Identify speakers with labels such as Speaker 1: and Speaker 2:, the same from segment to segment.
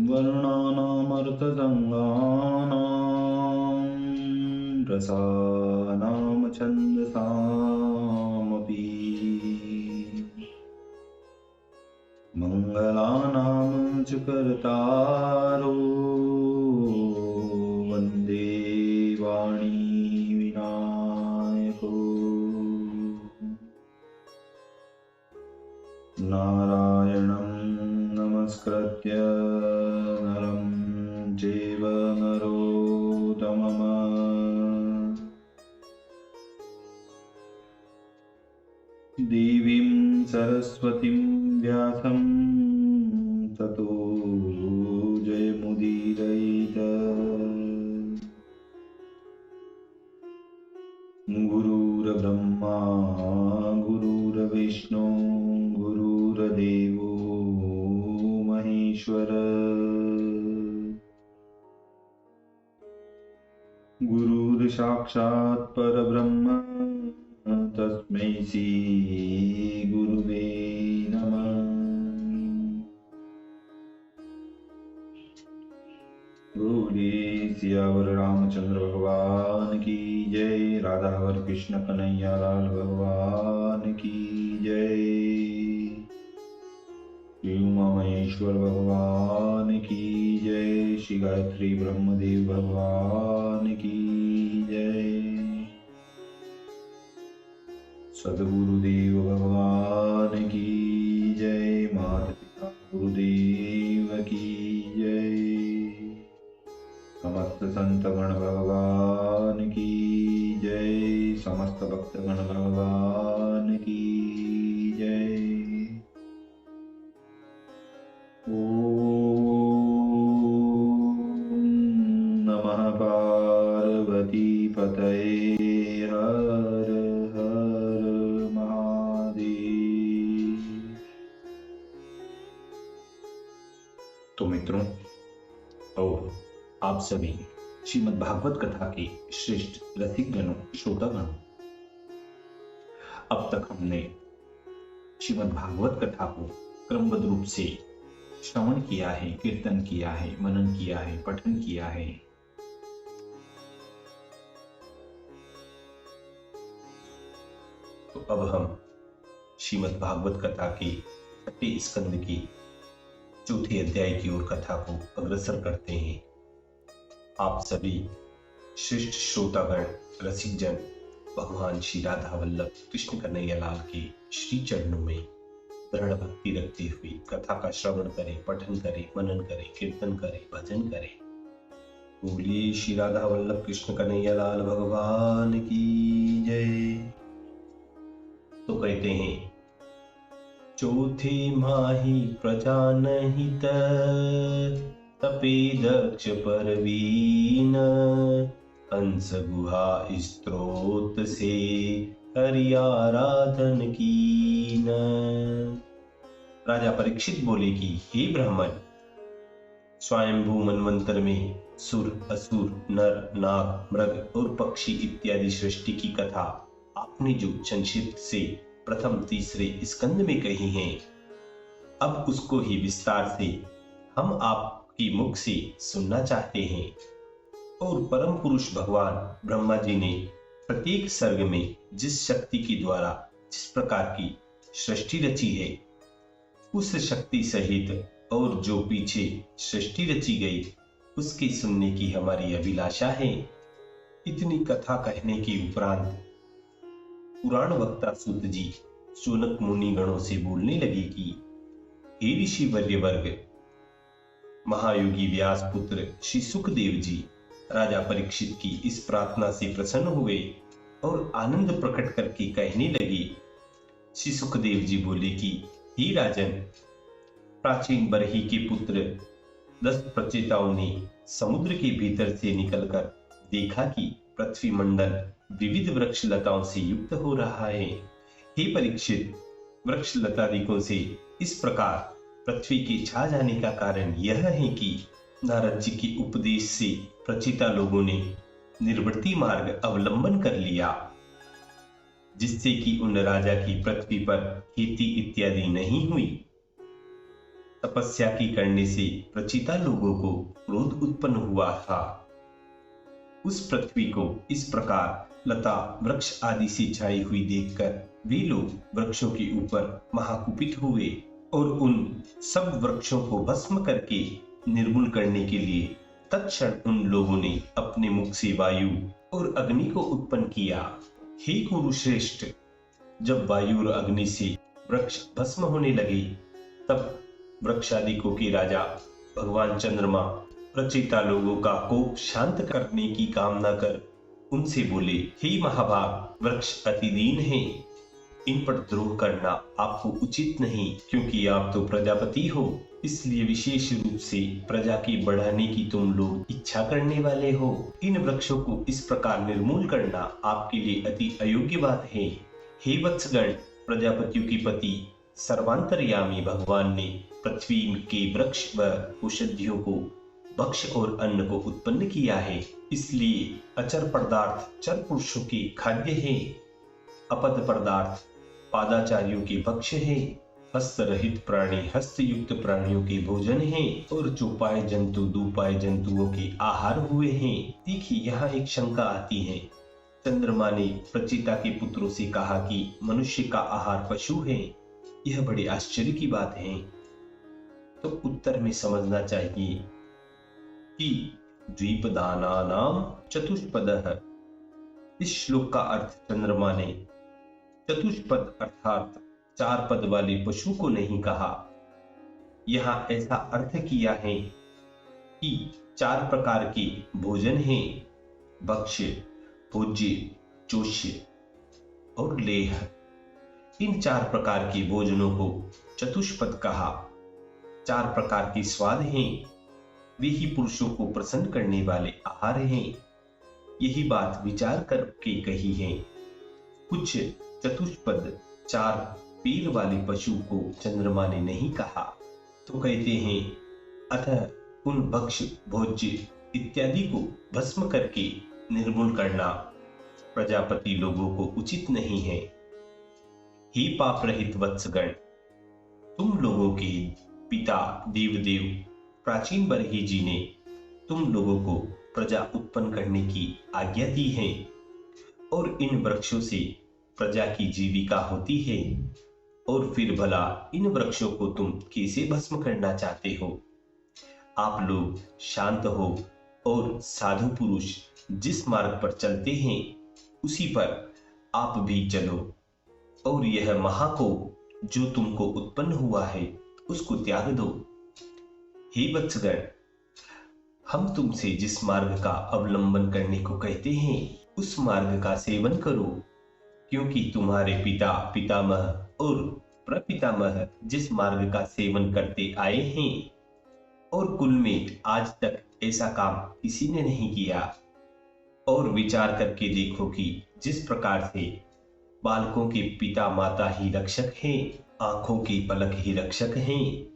Speaker 1: वर्णानामर्थसङ्गानां रसानां छन्दसामपि मङ्गलानां च कर्तारो वन्दे वाणी विनायको नारायणं नमस्कृत्य नरं चैव नरोत्तमम् देवीं सरस्वतीं व्यासं ततो जयमुदीरयेत्। गुरुर्ब्रह्मा गुरुर्विष्णु गुरुर्देवो महेश्वर गुरुर्साक्षात् परब्रह्म तस्मै श्री गुरुवे नमः। बोलिए सियावर रामचंद्र भगवान की जय, राधावर कृष्ण कन्हैया लाल भगवान की जय, श्री उमा महेश्वर भगवान की जय, श्री गायत्री ब्रह्मदेव भगवान की जय, सद्गुरुदेव भगवान की जय, माता पिता गुरुदेव की जय, समस्त संतगण भगवान की जय, समस्त भक्तगण भगवान की जय। ओम नमः पार्वती पतये हर हर महादेव। तो मित्रों और आप सभी श्रीमद् भागवत कथा के श्रेष्ठ रसिकगणों श्रोतागणों, अब तक हमने श्रीमद् भागवत कथा को क्रमबद्ध रूप से श्रवण किया है, कीर्तन किया है, मनन किया है, पठन किया है। तो अब हम श्रीमद् भागवत कथा के छठे स्कंद की चौथे अध्याय की ओर कथा को अग्रसर करते हैं। आप सभी श्रेष्ठ श्रोतागण रसिकजन भगवान श्री राधा वल्लभ कृष्ण कन्हैया लाल के श्री चरणों में दृढ़ भक्ति रखते हुए कथा का श्रवण करें, पठन करें, मनन करें, कीर्तन करें, भजन करें। बोलिए श्री राधा वल्लभ कृष्ण कन्हैया लाल भगवान की जय। तो कहते हैं, चौथे माही प्रजानहित तपे दक्ष परवीन, हंस गुहा स्त्रोत से हरि आराधन कीन। राजा परीक्षित बोले कि हे ब्राह्मण, स्वयंभू मनवंतर में सुर, असुर, नर, नाग, मृग और पक्षी इत्यादि सृष्टि की कथा आपने जो संक्षिप्त से प्रथम तीसरे स्कंद में कही है, अब उसको ही विस्तार से हम आपकी मुख से सुनना चाहते हैं। और परम पुरुष भगवान ब्रह्मा जी ने प्रत्येक सर्ग में जिस शक्ति के द्वारा जिस प्रकार की सृष्टि रची है, उस शक्ति सहित और जो पीछे सृष्टि रची गई उसके सुनने की हमारी अभिलाषा है। इतनी कथा कहने के उपरांत पुराण वक्ता सूत जी शौनक मुनि गणों से बोलने लगे कि हे ऋषि वर्य वर्ग, महायोगी व्यास पुत्र श्री सुखदेव जी राजा परीक्षित की इस प्रार्थना से प्रसन्न हुए और आनंद प्रकट करके कहने लगे। श्री सुखदेव जी बोले कि हे राजन, प्राचीन बरही के पुत्र 10 प्रचेताओं ने समुद्र के भीतर से निकलकर देखा कि पृथ्वी मंडल विविध वृक्ष लताओं से युक्त हो रहा है। हे परीक्षित, वृक्ष लतादिकों से इस प्रकार पृथ्वी के छा जाने का कारण यह है कि नारद जी के उपदेश से प्रचेता लोगों ने निर्वृत्ति मार्ग अवलंबन कर लिया, जिससे कि उन राजा की पृथ्वी पर खेती इत्यादि नहीं हुई तपस्या की करने से प्रचिता लोगों को क्रोध उत्पन्न हुआ था। उस पृथ्वी को इस प्रकार लता वृक्ष आदि से छाई हुई देखकर वे लोग वृक्षों के ऊपर महाकुपित हुए और उन सब वृक्षों को भस्म करके निर्मूल करने के लिए तत्क्षण उन लोगों ने अपने मुख से वायु और अग्नि को उत्पन्न किया। हे कुरुश्रेष्ठ, जब वायु और अग्नि से वृक्ष भस्म होने लगे तब वृक्षादिकों के राजा भगवान चंद्रमा प्रचेता लोगों का कोप शांत करने की कामना कर उनसे बोले, हे महाभाग, वृक्ष अति दीन हैं, इन पर द्रोह करना आपको उचित नहीं, क्योंकि आप तो प्रजापति हो, इसलिए विशेष रूप से प्रजा की बढ़ाने की तुम लोग इच्छा करने वाले हो। इन वृक्षों को इस प्रकार निर्मूल करना आपके लिए अति अयोग्य बात है। हे वत्सगण, प्रजापतियों की पति सर्वांतर्यामी भगवान ने पृथ्वी के वृक्ष व औषधियों को भक्ष और अन्न को उत्पन्न किया है, इसलिए अचर पदार्थ चर पुरुषों के खाद्य है, अपद पदार्थ पादाचारियों के भक्ष्य है, हस्त रहित प्राणी हस्त युक्त प्राणियों के भोजन है और चौपाए जंतु दुपाए जंतुओं के आहार हुए हैं। देखिए, यहाँ एक शंका आती है। चंद्रमा ने प्रचिता के पुत्रों से कहा कि मनुष्य का आहार पशु है, यह बड़े आश्चर्य की बात है। तो उत्तर में समझना चाहिए कि द्वीपदानानाम चतुष्पदः, इस श्लोक का अर्थ चंद्रमा ने चतुष्पद अर्थात चार पद वाले पशु को नहीं कहा। यहां ऐसा अर्थ किया है कि चार प्रकार के भोजन हैं, भक्ष्य, भोज्य, चोष्य और लेह। इन चार प्रकार के भोजनों को चतुष्पद कहा। चार प्रकार के स्वाद हैं, वे ही पुरुषों को प्रसन्न करने वाले आहार हैं। यही बात विचार करके कही है। कुछ चतुष्पद चार पैर वाले पशु को चंद्रमा ने नहीं कहा, तो कहते हैं, अतः उन भक्ष्य भोज्य इत्यादि को भस्म करके निर्मूल करना प्रजापति लोगों को उचित नहीं है। हे पाप रहित वत्सगण, तुम लोगों के पिता देवदेव प्राचीन बरही जी ने तुम लोगों को प्रजा उत्पन्न करने की आज्ञा दी है और इन वृक्षों से प्रजा की जीविका होती है, और फिर भला इन वृक्षों को तुम कैसे भस्म करना चाहते हो? आप लोग शांत हो और साधु पुरुष जिस मार्ग पर चलते हैं उसी पर आप भी चलो, और यह महाकोप जो तुमको उत्पन्न हुआ है उसको त्याग दो। हे वत्सगण, हम तुमसे जिस मार्ग का अवलंबन करने को कहते हैं उस मार्ग का सेवन करो, क्योंकि तुम्हारे पिता पितामह और प्रपितामह जिस मार्ग का सेवन करते आए हैं और कुल में आज तक ऐसा काम किसी ने नहीं किया। और विचार करके देखो कि जिस प्रकार से बालकों के पिता माता ही रक्षक हैं, आंखों की पलक ही रक्षक हैं,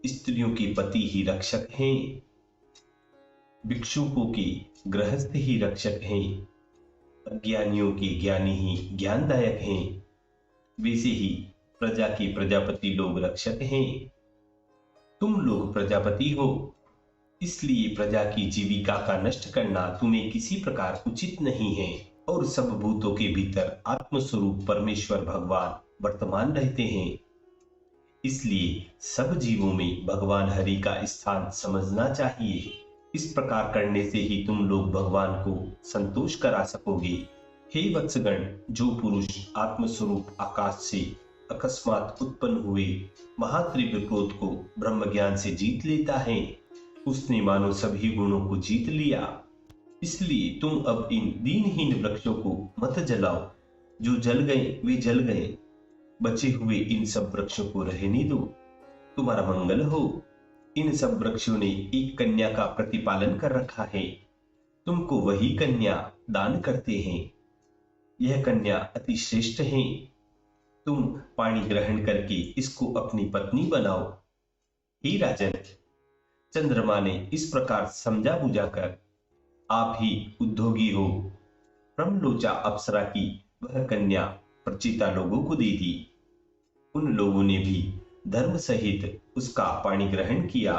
Speaker 1: स्त्रियों के पति ही रक्षक हैं, भिक्षुकों के गृहस्थ ही रक्षक हैं, अज्ञानियों के ज्ञानी ही ज्ञानदायक हैं, वैसे ही प्रजा के प्रजापति लोग रक्षक हैं। तुम लोग प्रजापति हो, इसलिए प्रजा की जीविका का नष्ट करना तुम्हें किसी प्रकार उचित नहीं है। और सब भूतों के भीतर आत्मस्वरूप परमेश्वर भगवान वर्तमान रहते हैं, इसलिए सब जीवों में भगवान हरि का स्थान समझना चाहिए। इस प्रकार करने से ही तुम लोग भगवान को संतोष करा सकोगे। हे वत्सगण, जो पुरुष आत्मस्वरूप आकाश से अकस्मात उत्पन्न हुए महात्रिव्य क्रोध को ब्रह्म ज्ञान से जीत लेता है, उसने मानो सभी गुणों को जीत लिया। इसलिए तुम अब इन दीनहीन वृक्षों को मत जलाओ, जो जल गए वे जल गए, बचे हुए इन सब वृक्षों को रहने दो, तुम्हारा मंगल हो। इन सब वृक्षों ने एक कन्या का प्रतिपालन कर रखा है, तुमको वही कन्या दान करते हैं। यह कन्या अति श्रेष्ठ है, तुम पानी ग्रहण करके इसको अपनी पत्नी बनाओ। हे राजन, चंद्रमा ने इस प्रकार समझा बुझाकर आप ही उद्योगी हो ब्रह्मलोचा अप्सरा की वह कन्या प्रचिता लोगों को दे दी। उन लोगों ने भी धर्म सहित उसका पाणी ग्रहण किया।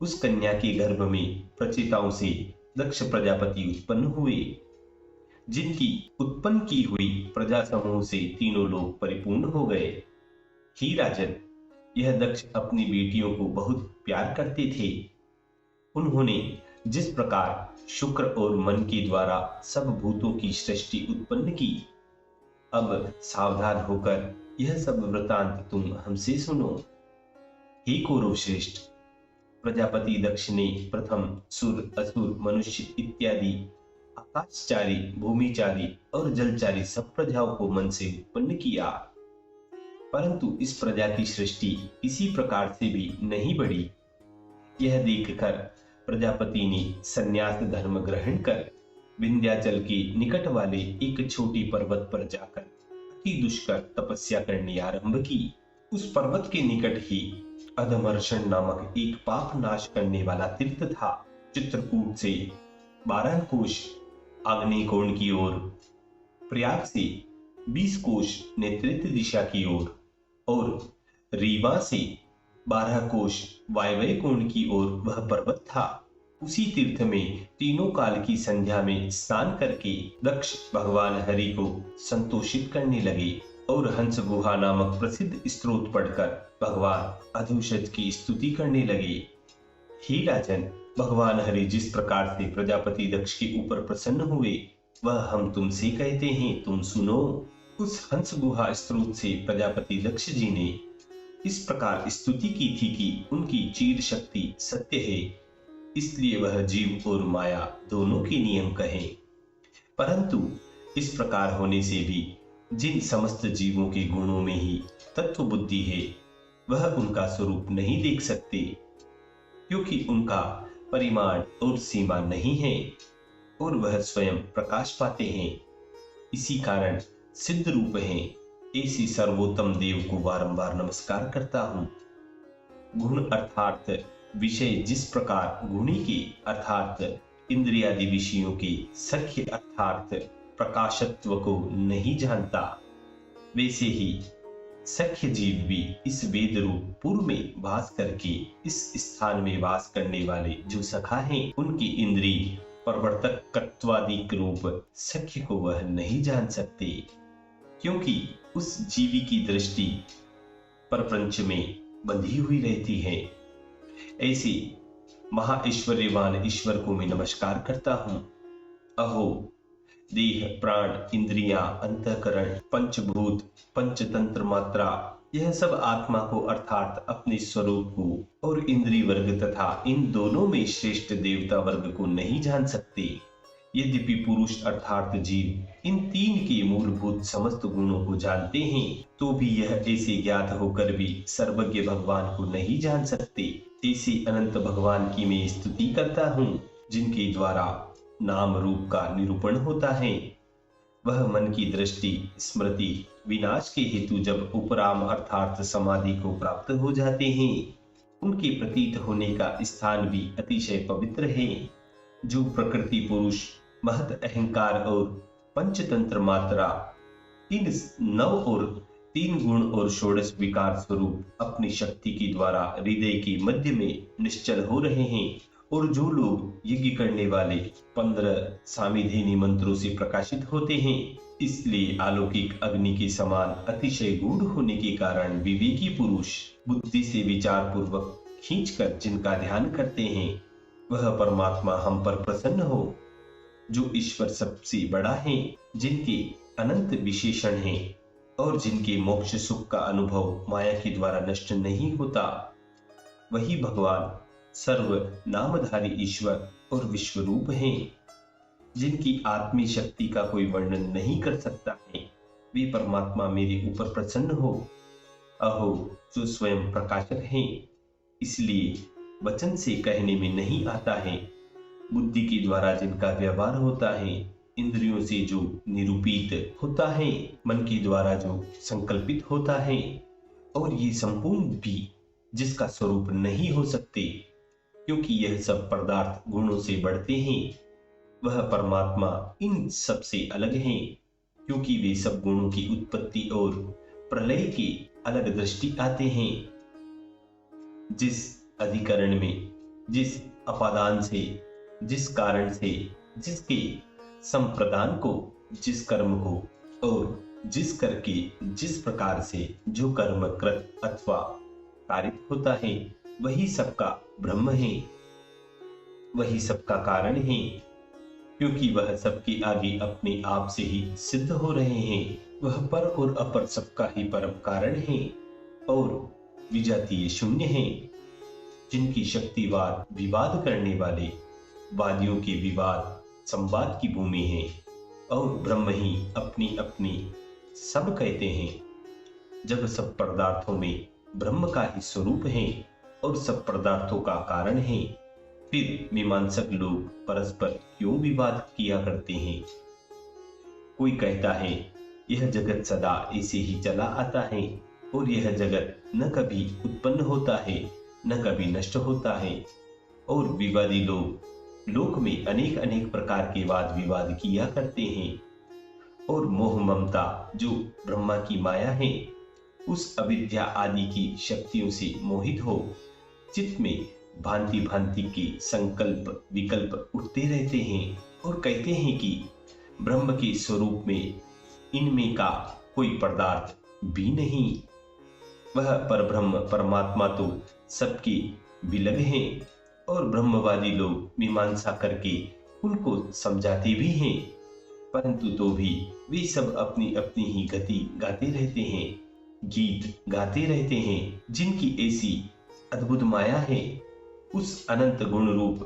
Speaker 1: उस कन्या के गर्भ में प्रचेताओं से दक्ष प्रजापति उत्पन्न हुए, जिनकी उत्पन्न की हुई प्रजा समूह से तीनों लोग परिपूर्ण हो गए। ही राजन, यह दक्ष अपनी बेटियों को बहुत प्यार करते थे। उन्होंने जिस प्रकार शुक्र और मन के द्वारा सब भूतों की सृष्टि उत्पन्न की, अब सावधान होकर यह सब वृतांत तुम हमसे सुनो। हे कौरव श्रेष्ठ, प्रजापति दक्ष ने प्रथम सुर, असुर, मनुष्य इत्यादि आकाशचारी, भूमिचारी और जलचारी सब प्रजाओं को मन से उत्पन्न किया, परंतु इस प्रजा की सृष्टि किसी प्रकार से भी नहीं बढ़ी। यह देखकर प्रजापति ने संन्यास धर्म ग्रहण कर विंध्याचल के निकट वाले एक छोटी पर्वत पर जाकर अति दुष्कर तपस्या करनी आरंभ की। उस पर्वत के निकट ही अधमर्षण नामक एक पाप नाश करने वाला तीर्थ था। चित्रकूट से 12 कोश आग्नेय कोण की ओर, प्रयाग से 20 कोश नैऋत्य दिशा की ओर और रीवा से 12 कोश वायव्य कोण की ओर वह पर्वत था। उसी तीर्थ में तीनों काल की संध्या में स्नान करके दक्ष भगवान हरि को संतोषित करने लगे और हंस गुहा नामक प्रसिद्ध स्त्रोत पढ़कर भगवान अधुषज की स्तुति करने लगे। हे राजन, भगवान हरि जिस प्रकार से प्रजापति दक्ष के ऊपर प्रसन्न हुए, वह हम तुमसे कहते हैं, तुम सुनो। उस हंस गुहा स्त्रोत से प्रजापति दक्ष जी ने इस प्रकार स्तुति की थी कि उनकी चीर शक्ति सत्य है, इसलिए वह जीव और माया दोनों के नियम कहे। परंतु इस प्रकार होने से भी जिन समस्त जीवों के गुणों में ही तत्व बुद्धि है, वह उनका स्वरूप नहीं देख सकते, क्योंकि उनका परिमाण और सीमा नहीं है और वह स्वयं प्रकाश पाते हैं। इसी कारण सिद्ध रूप हैं। ऐसी सर्वोत्तम देव को बारंबार नमस्कार करता हूं। गुण अर्थात विषय जिस प्रकार गुणी के अर्थात इंद्रियादि विषयों के सख्य अर्थात प्रकाशत्व को नहीं जानता, वैसे ही सख्य जीव भी इस वेद रूप पूर्व में वास करके इस स्थान में वास करने वाले जो सखा हैं, उनकी इंद्रिय प्रवर्तकत्वादिक रूप सख्य को वह नहीं जान सकते, क्योंकि उस जीवी की दृष्टि परप्रंच में बंधी हुई रहती है। ऐसे महाऐश्वर्यवान ईश्वर को मैं नमस्कार करता हूं। अहो, देह, प्राण, इंद्रियां, अंतःकरण, पंचभूत, पंचतंत्र मात्रा, यह सब आत्मा को अर्थात अपने स्वरूप को और इंद्रिय वर्ग तथा इन दोनों में श्रेष्ठ देवता वर्ग को नहीं जान सकते। यद्यपि पुरुष अर्थात जीव इन तीन के मूलभूत समस्त गुणों को जानते हैं, तो भी यह ऐसे ज्ञात होकर भी सर्वज्ञ भगवान को नहीं जान सकते। ऐसे अनंत भगवान की मैं स्तुति करता हूँ, जिनके द्वारा नाम रूप का निरूपण होता है। वह मन की दृष्टि, स्मृति, विनाश के हेतु जब उपराम अर्थात समाधि को प्राप्त हो जाते हैं, उनके प्रतीत होने का स्थान भी अतिशय पवित्र है। जो प्रकृति पुरुष, महत अहंकार और पंचतंत्र मात्रा, इन 9 और 3 गुण और षोडश विकार स्वरूप अपनी शक्ति के द्वारा हृदय के मध्य में निश्चल हो रहे हैं, और जो लोग यज्ञ करने वाले 15 सामिधेनी मंत्रों से प्रकाशित होते हैं, इसलिए अलौकिक अग्नि के समान अतिशय गूढ़ होने के कारण विवेकी पुरुष बुद्धि से विचार पूर्वक खींचकर जिनका ध्यान करते हैं, वह परमात्मा हम पर प्रसन्न हो। जो ईश्वर सबसे बड़ा है, जिनके अनंत विशेषण हैं और जिनके मोक्ष सुख का अनुभव माया के द्वारा नष्ट नहीं होता, वही भगवान सर्व नामधारी ईश्वर और विश्वरूप हैं, जिनकी आत्मी शक्ति का कोई वर्णन नहीं कर सकता है। वे परमात्मा मेरे ऊपर प्रसन्न हो। अहो, जो स्वयं प्रकाशक हैं, इसलिए वचन से कहने में नहीं आता है। बुद्धि के द्वारा जिनका व्यवहार होता है, इंद्रियों से जो निरूपित होता है, मन के द्वारा जो संकल्पित होता है, और ये संपूर्ण भी जिसका स्वरूप नहीं हो सकते, क्योंकि यह सब पदार्थ गुणों से बढ़ते हैं, वह परमात्मा इन सब से अलग हैं, क्योंकि वे सब गुणों की उत्पत्ति और प्रलय के अलग दृष्टि आते हैं। जिस अधिकरण में, जिस अपादान से, जिस कारण से, जिसके संप्रदान को, जिस कर्म को और जिस करके जिस प्रकार से जो कर्म कृत अथवा कारित होता है, वही सबका ब्रह्म है, वही सबका कारण है, क्योंकि वह सबके आगे अपने आप से ही सिद्ध हो रहे हैं। वह पर और अपर सबका ही परम कारण है और विजातीय शून्य है, जिनकी शक्तिवाद विवाद करने वाले वादियों के विवाद संवाद की भूमि है, और ब्रह्म ही अपनी अपनी सब कहते हैं। जब सब पदार्थों में ब्रह्म का ही स्वरूप है और सब पदार्थों का कारण है, फिर मीमांसक लोग परस्पर क्यों विवाद किया करते हैं? कोई कहता है यह जगत सदा ऐसे ही चला आता है और यह जगत न कभी उत्पन्न होता है न कभी नष्ट होता है, और विवादी लोग लोक में अनेक अनेक प्रकार के वाद विवाद किया करते हैं। और मोह ममता जो ब्रह्मा की माया है, उस अविद्या आदि की शक्तियों से मोहित हो चित्त में भांति भांति के संकल्प विकल्प उठते रहते हैं और कहते हैं कि ब्रह्म के स्वरूप में इनमें का कोई पदार्थ भी नहीं। वह परब्रह्म परमात्मा तो सबके विलग हैं, और ब्रह्मवादी लोग मीमांसा करके उनको समझाते भी हैं, परंतु तो भी वे सब अपनी अपनी ही गति गाते रहते हैं, गीत गाते रहते हैं, जिनकी ऐसी अद्भुत माया है। उस अनंत गुण रूप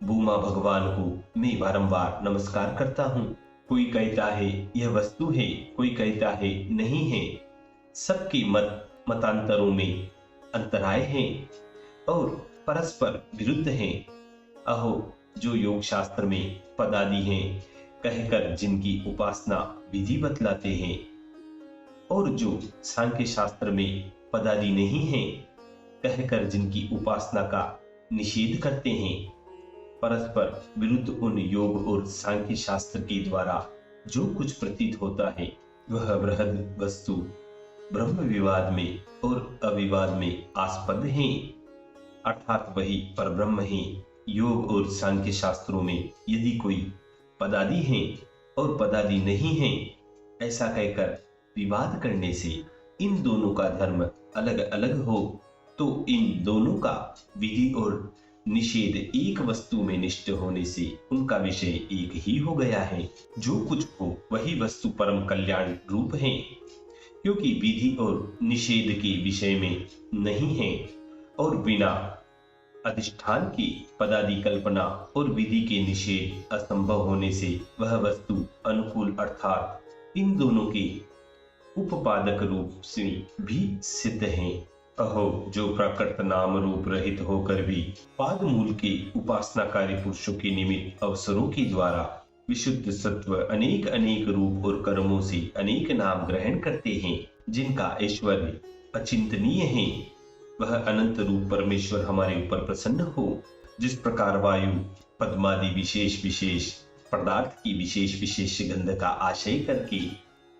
Speaker 1: भूमा भगवान को मैं बारंबार नमस्कार करता हूँ। कोई कहता है यह वस्तु है, कोई कहता है नहीं है। सबके मतांतरों में अंतराय हैं और परस्पर विरुद्ध हैं। अहो, जो योग शास्त्र में पदादि हैं कहकर जिनकी उपासना विधि बतलाते हैं, और जो सांख्य शास्त्र में पदादि नहीं है कहकर जिनकी उपासना का निषेध करते हैं, परस्पर विरुद्ध उन योग और सांख्य शास्त्र के द्वारा जो कुछ प्रतीत होता है, वह बृहद वस्तु ब्रह्म विवाद में और अविवाद में आस्पद है, अर्थात वही परब्रह्म है। योग और सांख्य शास्त्रों में यदि कोई पदादि है और पदादि नहीं है ऐसा कहकर विवाद करने से इन दोनों का धर्म अलग अलग हो, तो इन दोनों का विधि और निषेध एक वस्तु में निष्ठ होने से उनका विषय एक ही हो गया है। जो कुछ हो वही वस्तु परम कल्याण रूप है, क्योंकि विधि और निषेध के विषय में नहीं है, और बिना अधिष्ठान की पदादि कल्पना और विधि के निषेध असंभव होने से वह वस्तु अनुकूल अर्थात इन दोनों के उपपादक रूप से भी सिद्ध है। अहो, जो प्रकृत नाम रूप रहित होकर भी पाद मूल के उपासनाकारी पुरुषों के निमित्त अवसरों के द्वारा विशुद्ध सत्व अनेक अनेक रूप और कर्मों से अनेक नाम ग्रहण करते हैं, जिनका ऐश्वर्य अचिंतनीय है, वह अनंत रूप परमेश्वर हमारे ऊपर प्रसन्न हो। जिस प्रकार वायु पद्मादि विशेष विशेष पदार्थ की विशेष विशेष गंध का आशय करके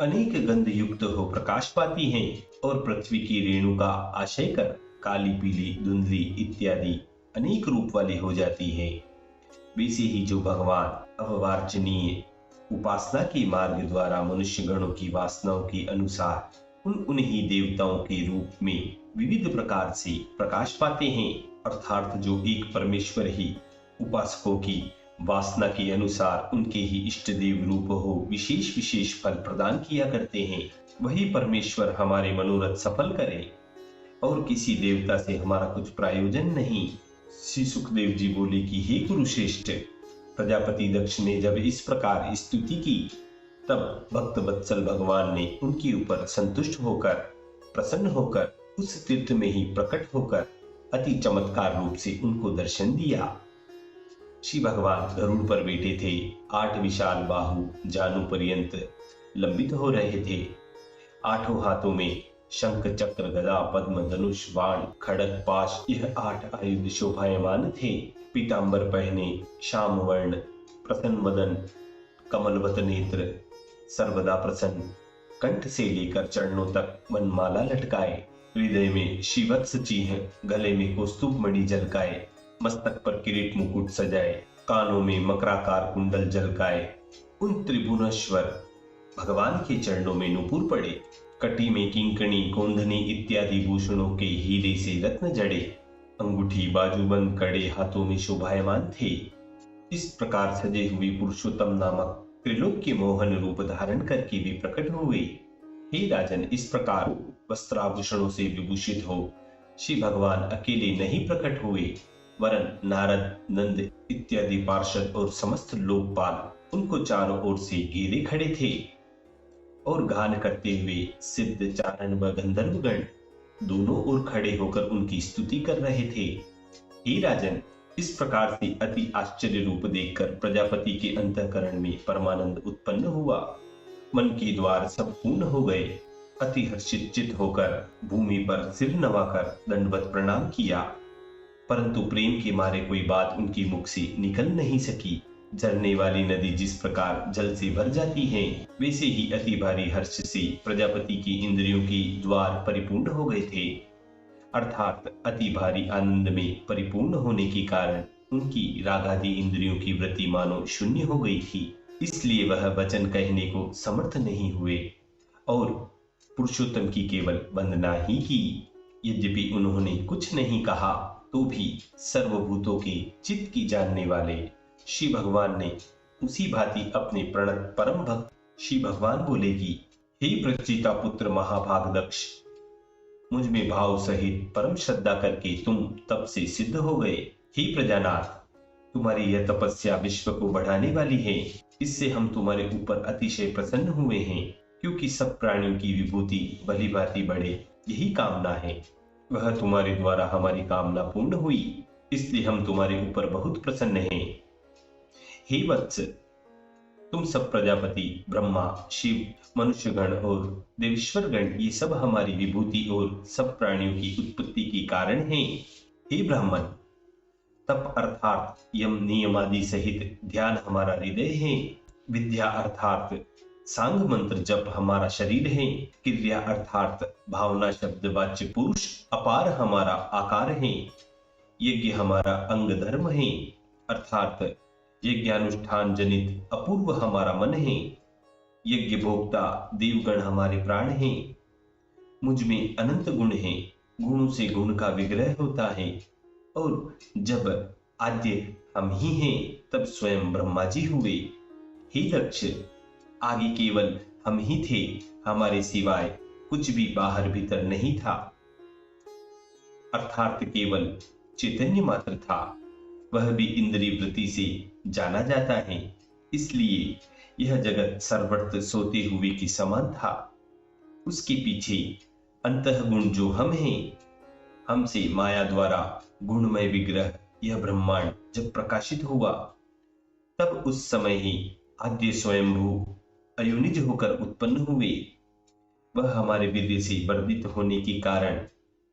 Speaker 1: अनेक गंध युक्त हो प्रकाश पाती हैं, और पृथ्वी की रेणु का आशय कर काली पीली धुंधली इत्यादि अनेक रूप वाली हो जाती है, वैसे ही जो भगवान अवार्चनीय उपासना के मार्ग द्वारा मनुष्य गणों की वासनाओं के अनुसार उन्हीं देवताओं के रूप में विविध प्रकार से प्रकाश पाते हैं, अर्थात जो एक परमेश्वर ही उपासकों की वासना के अनुसार उनके ही इष्ट देव रूप हो विशेष विशेष फल प्रदान किया करते हैं, वही परमेश्वर हमारे मनोरथ सफल करे, और किसी देवता से हमारा कुछ प्रयोजन नहीं। श्री सुखदेव जी बोले कि हे कुरुश्रेष्ठ, प्रजापति दक्ष ने जब इस प्रकार स्तुति की, तब भक्त वत्सल भगवान ने उनके ऊपर संतुष्ट होकर प्रसन्न होकर उस तीर्थ में ही प्रकट होकर अति चमत्कार रूप से उनको दर्शन दिया। श्री भगवान गरुड़ पर बैठे थे, 8 विशाल बाहु जानु पर्यंत लंबित हो रहे थे, 8 हाथों में शंख चक्र गदा पद्म धनुष बाण खड़ग पाश यह 8 आयुध शोभायमान थे। पीतांबर पहने श्याम वर्ण प्रसन्न मदन कमलवत नेत्र सर्वदा प्रसन्न कंठ से लेकर चरणों तक वनमाला लटकाए, हृदय में श्रीवत्स चिन्ह, गले में कौस्तुभ मणि झलकाए, मस्तक पर किरीट मुकुट सजाए, कानों में मकराकार कुंडल झलकाए, उन त्रिभुवनेश्वर भगवान के चरणों में नुपुर पड़े, कटी में किंकणी, गोंधनी इत्यादि भूषणों के हीरे से रत्न जड़े, अंगूठी, बाजूबंद, कड़े हाथों में शोभायमान थे। इस प्रकार सजे हुए पुरुषोत्तम नामक त्रिलोक के मोहन रूप धारण करके भी प्रकट हुए। हे राजन, इस प्रकार वस्त्राभूषणों से विभूषित हो श्री भगवान अकेले नहीं प्रकट हुए, वरन नारद, नंद इत्यादि पार्षद और समस्त लोकपाल उनको चारों ओर से घेरे खड़े थे और गान करते हुए सिद्ध, चारण व गंधर्वगण दोनों ओर खड़े होकर उनकी स्तुति कर रहे थे। हे राजन, इस प्रकार से अति आश्चर्य रूप देखकर प्रजापति के अंतःकरण में परमानंद उत्पन्न हुआ। मन के द्वार सब पूर्ण हो गए। अति हर्षित चित्त होकर भूमि पर सिर नवाकर दंडवत प्रणाम किया, परंतु प्रेम के मारे कोई बात उनके मुख से निकल नहीं सकी। झरने वाली नदी जिस प्रकार जल से भर जाती है, वैसे ही अति भारी हर्ष से प्रजापति की इंद्रियों के द्वार परिपूर्ण हो गए थे। अर्थात अति भारी आनंद में परिपूर्ण होने के कारण उनकी रागादि इंद्रियों की वृत्ति मानो शून्य हो गई थी, इसलिए वह वचन कहने को समर्थ नहीं हुए और पुरुषोत्तम की केवल वंदना ही की। यद्यपि उन्होंने कुछ नहीं कहा तो भी सर्वभूतों के चित्त की जानने वाले श्री भगवान ने उसी भांति अपने प्रणत परम भक्त श्री भगवान बोले कि हे प्रचीता पुत्र महाभाग दक्ष, मुझ में भाव सहित परम श्रद्धा करके तुम तप से सिद्ध हो गए। हे प्रजानाथ, तुम्हारी यह तपस्या विश्व को बढ़ाने वाली है। इससे हम तुम्हारे ऊपर अतिशय प्रसन्न हुए हैं, क्योंकि सब प्राणियों की विभूति भली भांति बढ़े, यही कामना है। वह तुम्हारे द्वारा हमारी कामना पूर्ण हुई, इसलिए हम तुम्हारे ऊपर बहुत प्रसन्न हैं। हे वत्स, तुम सब प्रजापति, ब्रह्मा, शिव, मनुष्यगण और देवेश्वरगण, ये सब हमारी विभूति और सब प्राणियों की उत्पत्ति के कारण हैं। हे ब्राह्मण, तप अर्थात यम नियमादि सहित ध्यान हमारा हृदय है। विद्या अर्थात सांग मंत्र जप हमारा शरीर है। क्रिया अर्थात भावना शब्द वाच्य पुरुष अपार हमारा आकार है। यज्ञ हमारा अंग धर्म है, अर्थात यज्ञानुष्ठान जनित अपूर्व हमारा मन है। यज्ञ भोक्ता देवगण हमारे प्राण हैं। मुझ में अनंत गुण हैं, गुणों से गुण का विग्रह होता है, और जब आद्य हम ही हैं तब स्वयं ब्रह्मा जी हुए। हे दक्ष, आगे केवल हम ही थे, हमारे सिवाय कुछ भी बाहर भीतर नहीं था, अर्थात केवल चैतन्य मात्र था। वह भी इंद्रिय वृत्ति से जाना जाता है, इसलिए यह जगत सर्वत्र सोते हुए के समान था। उसके पीछे अंतःगुण जो हम हैं, हमसे माया द्वारा गुणमय विग्रह यह ब्रह्मांड जब प्रकाशित हुआ, तब उस समय ही आद्य स्वयंभू अयोनिज होकर उत्पन्न हुए। वह हमारे वीर्य से वर्धित होने के कारण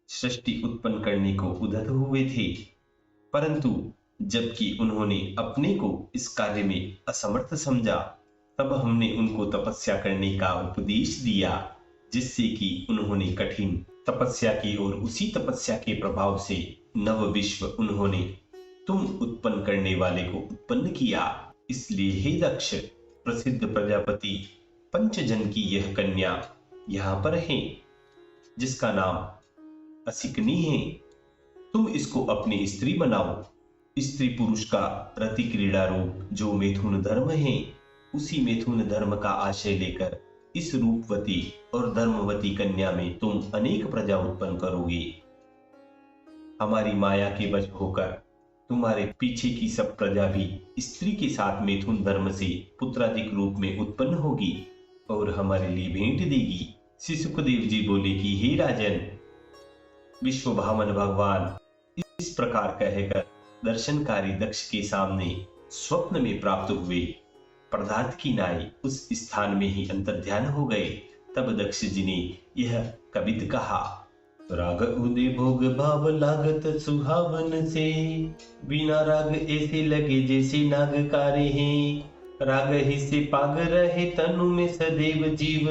Speaker 1: सृष्टि उत्पन्न करने को उद्यत हुए थे, परंतु जबकि उन्होंने अपने को इस कार्य में असमर्थ समझा, तब हमने उनको तपस्या करने का उपदेश दिया, जिससे कि उन्होंने कठिन तपस्या की और उसी तपस्या के प्रभाव से नव विश्व उन्होंने तुम उत्पन्न करने वाले को उत्पन्न किया। इसलिए हे दक्ष, प्रसिद्ध प्रजापति पंचजन की यह कन्या यहाँ पर है, जिसका नाम असिकनी है। तुम इसको अपनी स्त्री बनाओ। स्त्री पुरुष का रति क्रीड़ा रूप जो मैथुन धर्म है, उसी मैथुन धर्म का आशय लेकर इस रूपवती और धर्मवती कन्या में तुम अनेक प्रजा उत्पन्न करोगे। हमारी माया के वश होकर तुम्हारे पीछे की सब प्रजा भी स्त्री के साथ मैथुन धर्म से पुत्रादिक रूप में उत्पन्न होगी और हमारे लिए भेंट देगी। श्री सुखदेव जी बोले कि हे राजन, विश्व भावन भगवान इस प्रकार कहकर दर्शनकारी दक्ष के सामने स्वप्न में प्राप्त हुए पदार्थ की नाई उस स्थान में ही अंतर्ध्यान हो गए। तब दक्ष जी ने यह कवित कहा, राग उदय भोग भाव लागत सुहावन से, बिना राग ऐसे लगे जैसे नागकारे हैं। राग ही से पाग रहे तनु में सदैव जीव,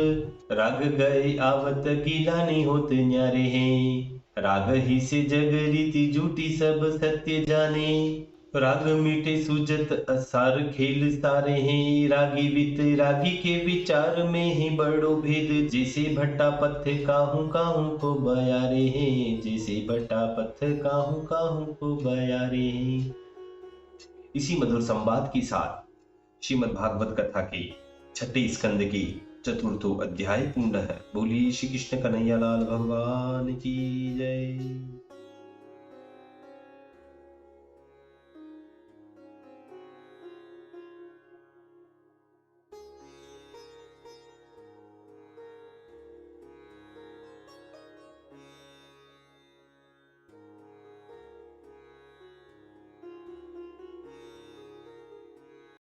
Speaker 1: राग गए आवत गिलानी होते न्यारे हैं। राग ही से जग रीति झूठी सब सत्य जाने, राग मीठे सुजत असार खेल सारे हैं। रागी वित रागी के विचार में ही बड़ो भेद, जैसे भट्टा पथ काहू काहू को बयारे हैं, जैसे भट्टा पथ काहू काहू को बयारे हैं। इसी मधुर संवाद के साथ श्रीमद् भागवत कथा के छठे स्कंद की चतुर्थो अध्याय पूर्ण है। बोलिए श्री कृष्ण कन्हैया लाल भगवान की जय।